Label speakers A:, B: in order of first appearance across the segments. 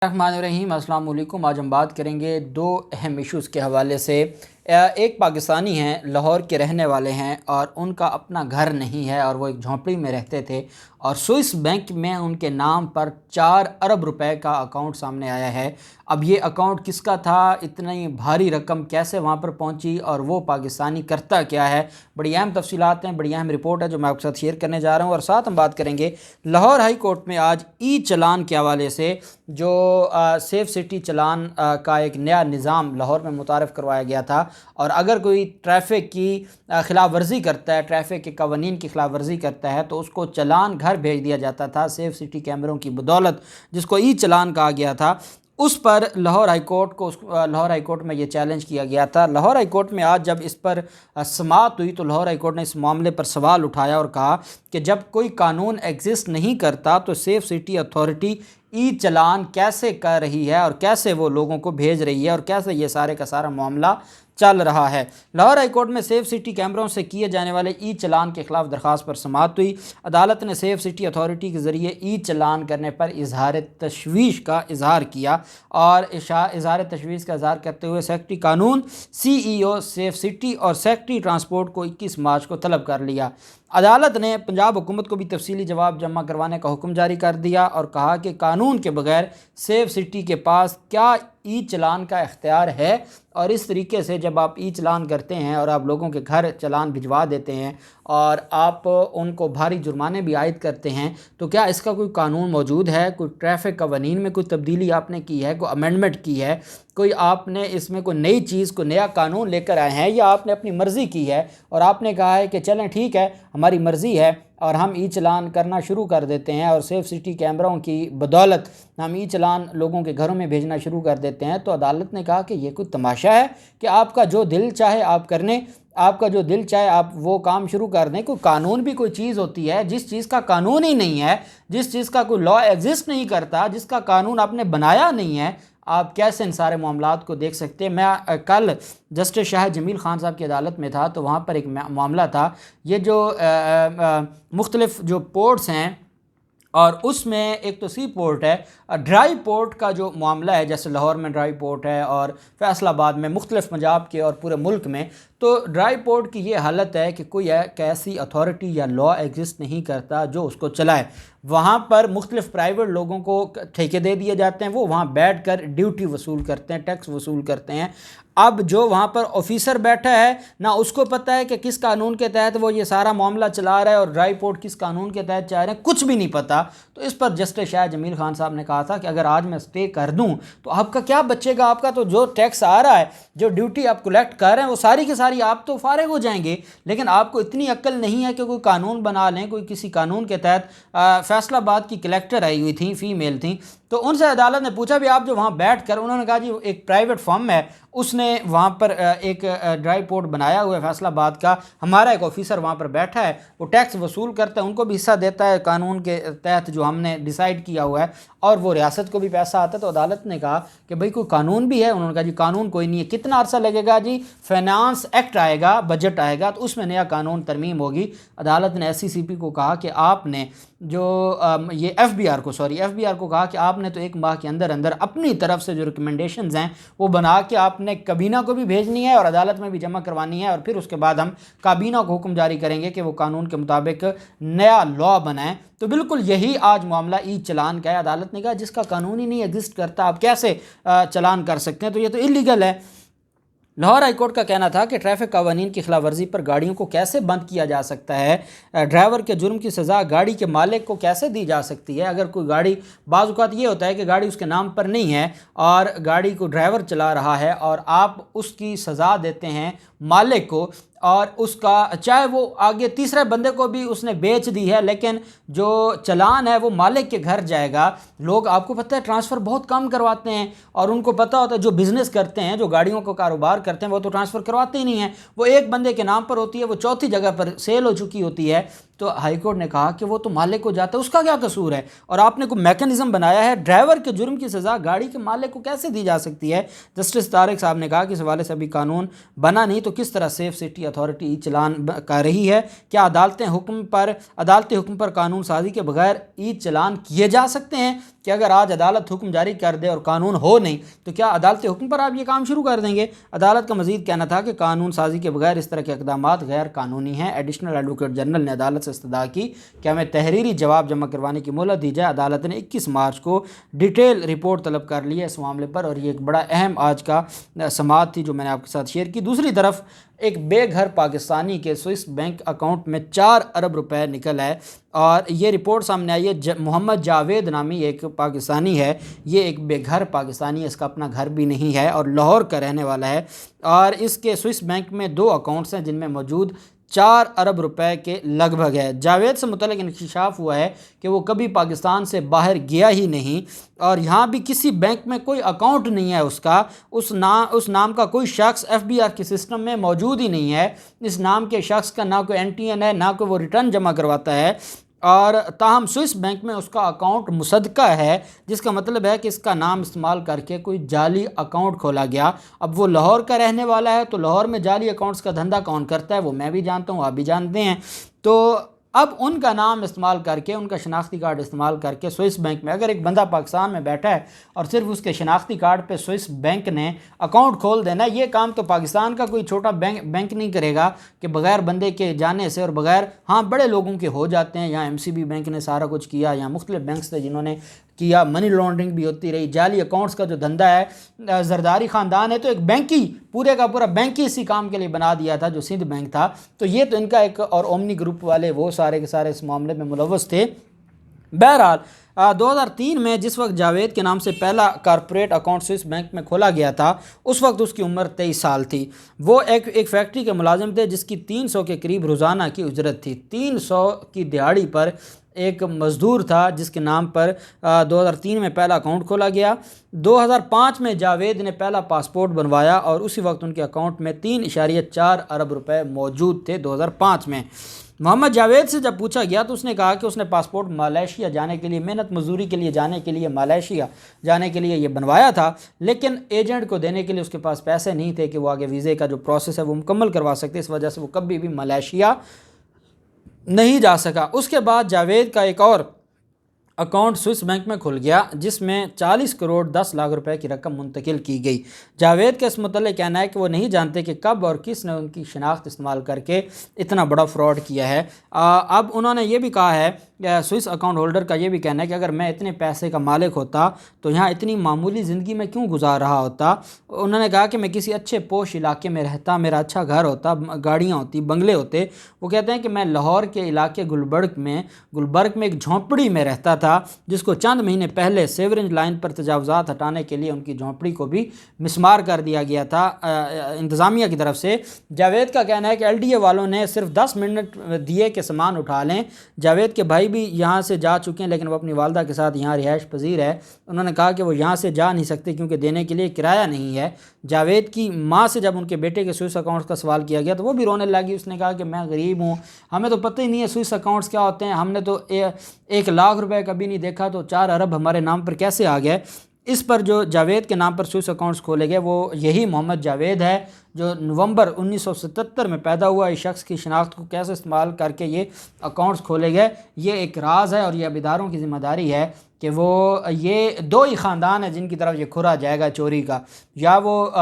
A: रहीम अस्सलाम वालेकुम। आज हम बात करेंगे दो अहम इश्यूज़ के हवाले से। एक पाकिस्तानी हैं, लाहौर के रहने वाले हैं और उनका अपना घर नहीं है और वो एक झोंपड़ी में रहते थे और स्विस बैंक में उनके नाम पर 4 अरब रुपए का अकाउंट सामने आया है। अब ये अकाउंट किसका था, इतनी भारी रकम कैसे वहाँ पर पहुँची और वो पाकिस्तानी करता क्या है, बड़ी अहम तफसीलात हैं, बड़ी अहम रिपोर्ट है जो मैं आपके साथ शेयर करने जा रहा हूँ। और साथ हम बात करेंगे लाहौर हाई कोर्ट में आज ई चलान के हवाले से जो सेफ सिटी चलान का एक नया निज़ाम लाहौर में मुतारफ़ करवाया गया था और अगर कोई ट्रैफ़िक की ख़िलाफ़ वर्जी करता है, ट्रैफ़िक के कवानीन की ख़िलाफ़ वर्जी करता है तो उसको चलान घर भेज दिया जाता था सेफ सिटी कैमरों की बदौलत, जिसको ई चलान कहा गया था। उस पर लाहौर हाई कोर्ट में ये चैलेंज किया गया था। लाहौर हाई कोर्ट में आज जब इस पर समाअत हुई तो लाहौर हाई कोर्ट ने इस मामले पर सवाल उठाया और कहा कि जब कोई कानून एग्जिस्ट नहीं करता तो सेफ सिटी अथॉरिटी ई चलान कैसे कर रही है और कैसे वो लोगों को भेज रही है और कैसे ये सारे का सारा मामला चल रहा है। लाहौर हाई कोर्ट में सेफ सिटी कैमरों से किए जाने वाले ई चलान के खिलाफ दरख्वास्त पर समाअत हुई। अदालत ने सेफ सिटी अथॉरिटी के ज़रिए ई चलान करने पर इजहार तशवीश का इजहार किया और इजहार तशवीश का इजहार करते हुए सेक्रेटरी कानून, CEO सेफ सिटी और सेक्रेटरी ट्रांसपोर्ट को 21 मार्च को तलब कर लिया। अदालत ने पंजाब हुकूमत को भी तफसीली जवाब जमा करवाने का हुक्म जारी कर दिया और कहा कि कानून के बगैर सेफ सिटी के पास क्या ई चलान का इख्तियार है और इस तरीके से जब आप ई चलान करते हैं और आप लोगों के घर चलान भिजवा देते हैं और आप उनको भारी जुर्माने भी आयद करते हैं तो क्या इसका कोई कानून मौजूद है, कोई ट्रैफिक कवानीन में कोई तब्दीली आपने की है, कोई अमेंडमेंट की है, कोई आपने इसमें कोई नई चीज़ को नया कानून लेकर आए हैं या आपने अपनी मर्ज़ी की है और आपने कहा है कि चलें ठीक है हमारी मर्ज़ी है और हम ई चलान करना शुरू कर देते हैं और सेफ सिटी कैमरों की बदौलत हम ई चलान लोगों के घरों में भेजना शुरू कर देते हैं। तो अदालत ने कहा कि ये कोई तमाशा है कि आपका जो दिल चाहे आप करने, आपका जो दिल चाहे आप वो काम शुरू कर दें। कोई कानून भी कोई चीज़ होती है, जिस चीज़ का कानून ही नहीं है, जिस चीज़ का कोई लॉ एग्जिस्ट नहीं करता, जिसका कानून आपने बनाया नहीं है, आप कैसे इन सारे मामलात को देख सकते हैं। मैं कल जस्टिस शाह जमील ख़ान साहब की अदालत में था तो वहाँ पर एक मामला था, ये जो मुख्तलिफ़ जो पोर्ट्स हैं और उसमें एक तो सी पोर्ट है, ड्राई पोर्ट का जो मामला है, जैसे लाहौर में ड्राई पोर्ट है और फैसलाबाद में, मुख्तलिफ़ पंजाब के और पूरे मुल्क में। तो ड्राई पोर्ट की ये हालत है कि कोई ऐसी अथॉरिटी या लॉ एग्जिस्ट नहीं करता जो उसको चलाए। वहाँ पर मुख्तलिफ़ प्राइवेट लोगों को ठेके दे दिए जाते हैं, वो वहाँ बैठ कर ड्यूटी वसूल करते हैं, टैक्स वसूल करते हैं। अब जो वहाँ पर ऑफिसर बैठा है ना उसको पता है कि किस कानून के तहत वो ये सारा मामला चला रहा है और ड्राई पोर्ट किस कानून के तहत चाह रहे हैं, कुछ भी नहीं पता। तो इस पर जस्टिस शाह जमील ख़ान साहब ने कहा था कि अगर आज मैं स्टे कर दूं तो आपका क्या बचेगा, आपका तो जो टैक्स आ रहा है, जो ड्यूटी आप कलेक्ट कर रहे हैं वो सारी की सारी आप तो फारिग हो जाएंगे। लेकिन आपको इतनी अक्ल नहीं है कि कोई कानून बना लें। कोई किसी कानून के तहत फैसलाबाद की कलेक्टर आई हुई थी, फीमेल थी, तो उनसे अदालत ने पूछा भी आप जो वहाँ बैठ कर, उन्होंने कहा जी एक प्राइवेट फर्म है उसने वहाँ पर एक ड्राई पोर्ट बनाया हुआ है फैसलाबाद का, हमारा एक ऑफिसर वहाँ पर बैठा है, वो टैक्स वसूल करता है, उनको भी हिस्सा देता है कानून के तहत जो हमने डिसाइड किया हुआ है और वो रियासत को भी पैसा आता है। तो अदालत ने कहा कि भाई कोई कानून भी है? उन्होंने कहा जी कानून कोई नहीं है। कितना अरसा लगेगा जी? फाइनेंस एक्ट आएगा, बजट आएगा तो उसमें नया कानून तरमीम होगी। अदालत ने SCCP को कहा कि आपने जो ये FBR को कहा कि आपने तो 1 माह के अंदर अंदर अपनी तरफ से जो रिकमेंडेशंस हैं वो बना के आपने काबीना को भी भेजनी है और अदालत में भी जमा करवानी है और फिर उसके बाद हम काबीना को हुक्म जारी करेंगे कि वो कानून के मुताबिक नया लॉ बनाएं। तो बिल्कुल यही आज मामला ई चलान का है। अदालत ने कहा जिसका कानून ही नहीं एग्जिस्ट करता आप कैसे चलान कर सकते हैं, तो ये तो इलीगल है। लाहौर हाई कोर्ट का कहना था कि ट्रैफिक कवानीन की खिलाफ वर्जी पर गाड़ियों को कैसे बंद किया जा सकता है, ड्राइवर के जुर्म की सज़ा गाड़ी के मालिक को कैसे दी जा सकती है। अगर कोई गाड़ी, बाज़ औक़ात ये होता है कि गाड़ी उसके नाम पर नहीं है और गाड़ी को ड्राइवर चला रहा है और आप उसकी सज़ा देते हैं मालिक को और उसका चाहे वो आगे तीसरे बंदे को भी उसने बेच दी है, लेकिन जो चलान है वो मालिक के घर जाएगा। लोग, आपको पता है, ट्रांसफ़र बहुत कम करवाते हैं और उनको पता होता है, जो बिज़नेस करते हैं, जो गाड़ियों को कारोबार करते हैं, वो तो ट्रांसफ़र करवाते ही नहीं हैं। वो एक बंदे के नाम पर होती है, वो चौथी जगह पर सेल हो चुकी होती है। तो हाई कोर्ट ने कहा कि वो तो मालिक को जाता है, उसका क्या कसूर है, और आपने कोई मैकेनिज़्म बनाया है, ड्राइवर के जुर्म की सज़ा गाड़ी के मालिक को कैसे दी जा सकती है। जस्टिस तारिक साहब ने कहा कि इस हवाले से अभी कानून बना नहीं, तो किस तरह सेफ सिटी अथॉरिटी चलान कर रही है। क्या अदालती हुक्म पर कानून साजी के बगैर ई चलान किए जा सकते हैं? کہ اگر آج عدالت حکم جاری کر دے اور قانون ہو نہیں تو کیا عدالت حکم پر آپ یہ کام شروع کر دیں گے؟ عدالت کا مزید کہنا تھا کہ قانون سازی کے بغیر اس طرح کے اقدامات غیر قانونی ہیں۔ ایڈیشنل ایڈوکیٹ جنرل نے عدالت سے استدعا کی کہ ہمیں تحریری جواب جمع کروانے کی مہلت دی جائے۔ عدالت نے 21 مارچ کو ڈیٹیل رپورٹ طلب کر لی ہے اس معاملے پر، اور یہ ایک بڑا اہم آج کا سماعت تھی جو میں نے آپ کے ساتھ شیئر کی۔ دوسری طرف ایک بے گھر پاکستانی کے سوئس بینک اکاؤنٹ میں 4 ارب روپے نکل ہے، اور یہ رپورٹ سامنے آئی ہے۔ محمد جاوید نامی ایک پاکستانی ہے، یہ ایک بے گھر پاکستانی ہے، اس کا اپنا گھر بھی نہیں ہے اور لاہور کا رہنے والا ہے، اور اس کے سوئس بینک میں 2 اکاؤنٹس ہیں جن میں موجود 4 ارب روپے کے لگ بھگ ہے۔ جاوید سے متعلق انکشاف ہوا ہے کہ وہ کبھی پاکستان سے باہر گیا ہی نہیں، اور یہاں بھی کسی بینک میں کوئی اکاؤنٹ نہیں ہے اس کا، اس نام کا کوئی شخص FBR کے سسٹم میں موجود ہی نہیں ہے۔ اس نام کے شخص کا نہ کوئی NTN ہے، نہ کوئی وہ ریٹرن جمع کرواتا ہے، اور تاہم سوئس بینک میں اس کا اکاؤنٹ مصدقہ ہے، جس کا مطلب ہے کہ اس کا نام استعمال کر کے کوئی جعلی اکاؤنٹ کھولا گیا۔ اب وہ لاہور کا رہنے والا ہے تو لاہور میں جعلی اکاؤنٹس کا دھندا کون کرتا ہے وہ میں بھی جانتا ہوں، آپ بھی جانتے ہیں۔ تو اب ان کا نام استعمال کر کے، ان کا شناختی کارڈ استعمال کر کے سوئس بینک میں اگر ایک بندہ پاکستان میں بیٹھا ہے اور صرف اس کے شناختی کارڈ پہ سوئس بینک نے اکاؤنٹ کھول دینا، یہ کام تو پاکستان کا کوئی چھوٹا بینک نہیں کرے گا کہ بغیر بندے کے جانے سے، اور بغیر، ہاں بڑے لوگوں کے ہو جاتے ہیں، یہاں MCB بینک نے سارا کچھ کیا، یہاں مختلف بینکس تھے جنہوں نے کیا، منی لانڈرنگ بھی ہوتی رہی، جعلی اکاؤنٹس کا جو دھندا ہے، زرداری خاندان ہے تو ایک بینک ہی، پورے کا پورا بینک ہی اسی کام کے لیے بنا دیا تھا جو سندھ بینک تھا، تو یہ تو ان کا ایک، اور اومنی گروپ والے وہ سارے کے سارے اس معاملے میں ملوث تھے۔ بہرحال 2003 میں جس وقت جاوید کے نام سے پہلا کارپوریٹ اکاؤنٹ سوئس بینک میں کھولا گیا تھا، اس وقت اس کی عمر 23 سال تھی۔ وہ ایک فیکٹری کے ملازم تھے جس کی 300 کے قریب روزانہ کی اجرت تھی۔ 300 کی دہاڑی پر ایک مزدور تھا جس کے نام پر 2003 میں پہلا اکاؤنٹ کھولا گیا۔ 2005 میں جاوید نے پہلا پاسپورٹ بنوایا اور اسی وقت ان کے اکاؤنٹ میں 3.4 ارب روپے موجود تھے 2005 میں۔ محمد جاوید سے جب پوچھا گیا تو اس نے کہا کہ اس نے پاسپورٹ ملائیشیا جانے کے لیے، محنت مزدوری کے لیے جانے کے لیے، ملائیشیا جانے کے لیے یہ بنوایا تھا، لیکن ایجنٹ کو دینے کے لیے اس کے پاس پیسے نہیں تھے کہ وہ آگے ویزے کا جو پروسیس ہے وہ مکمل کروا سکتے، اس وجہ سے وہ کبھی بھی ملائیشیا نہیں جا سکا۔ اس کے بعد جاوید کا ایک اور اکاؤنٹ سوئس بینک میں کھل گیا جس میں 40 کروڑ 10 لاکھ روپے کی رقم منتقل کی گئی۔ جاوید کا اس متعلق کہنا ہے کہ وہ نہیں جانتے کہ کب اور کس نے ان کی شناخت استعمال کر کے اتنا بڑا فراڈ کیا ہے۔ اب انہوں نے یہ بھی کہا ہے، سوئس اکاؤنٹ ہولڈر کا یہ بھی کہنا ہے کہ اگر میں اتنے پیسے کا مالک ہوتا تو یہاں اتنی معمولی زندگی میں کیوں گزار رہا ہوتا۔ انہوں نے کہا کہ میں کسی اچھے پوش علاقے میں رہتا، میرا اچھا گھر ہوتا، گاڑیاں ہوتی، بنگلے ہوتے۔ وہ کہتے ہیں کہ میں لاہور کے علاقے گلبرگ میں ایک جھونپڑی میں رہتا تھا جس کو چند مہینے پہلے سیورنج لائن پر تجاوزات ہٹانے کے لیے ان کی جھونپڑی کو بھی مسمار کر دیا گیا تھا انتظامیہ کی طرف سے۔ جاوید کا کہنا ہے کہ LDA والوں نے صرف 10 منٹ دیے کہ سامان اٹھا لیں۔ جاوید کے بھائی بھی یہاں سے جا چکے ہیں لیکن وہ اپنی والدہ کے ساتھ یہاں رہائش پذیر ہے۔ انہوں نے کہا کہ وہ یہاں سے جا نہیں سکتے کیونکہ دینے کے لیے کرایہ نہیں ہے۔ جاوید کی ماں سے جب ان کے بیٹے کے سوئس اکاؤنٹس کا سوال کیا گیا تو وہ بھی رونے لگی۔ اس نے کہا کہ میں غریب ہوں، ہمیں تو پتہ ہی نہیں ہے سوئس اکاؤنٹس کیا ہوتے ہیں، ہم نے تو 1 لاکھ روپے کبھی نہیں دیکھا، تو 4 ارب ہمارے نام پر کیسے آ گئے۔ اس پر جو جاوید کے نام پر سوئس اکاؤنٹس کھولے گئے وہ یہی محمد جاوید ہے جو نومبر 1977 میں پیدا ہوا۔ اس شخص کی شناخت کو کیسے استعمال کر کے یہ اکاؤنٹس کھولے گئے یہ ایک راز ہے، اور یہ اب اداروں کی ذمہ داری ہے کہ وہ، یہ 2 ہی خاندان ہیں جن کی طرف یہ کھرا جائے گا چوری کا، یا وہ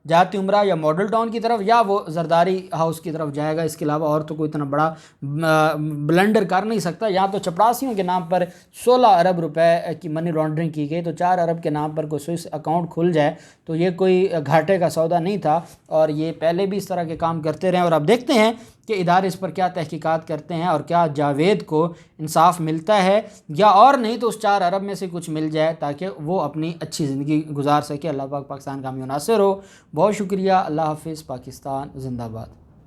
A: جاتی عمرہ یا ماڈل ٹاؤن کی طرف، یا وہ زرداری ہاؤس کی طرف جائے گا۔ اس کے علاوہ اور تو کوئی اتنا بڑا بلنڈر کر نہیں سکتا۔ یہاں تو چپڑاسیوں کے نام پر 16 ارب روپے کی منی لانڈرنگ کی گئی، تو 4 ارب کے نام پر کوئی سوئس اکاؤنٹ کھل جائے تو یہ کوئی گھاٹے کا سودا نہیں تھا، اور یہ پہلے بھی اس طرح کے کام کرتے رہے۔ اور اب دیکھتے ہیں کہ ادارے اس پر کیا تحقیقات کرتے ہیں اور کیا جاوید کو انصاف ملتا ہے، یا اور نہیں تو اس 4 ارب میں سے کچھ مل جائے تاکہ وہ اپنی اچھی زندگی گزار سکے۔ اللہ پاک پاکستان کا ہم ناصر ہو۔ بہت شکریہ۔ اللہ حافظ۔ پاکستان زندہ باد۔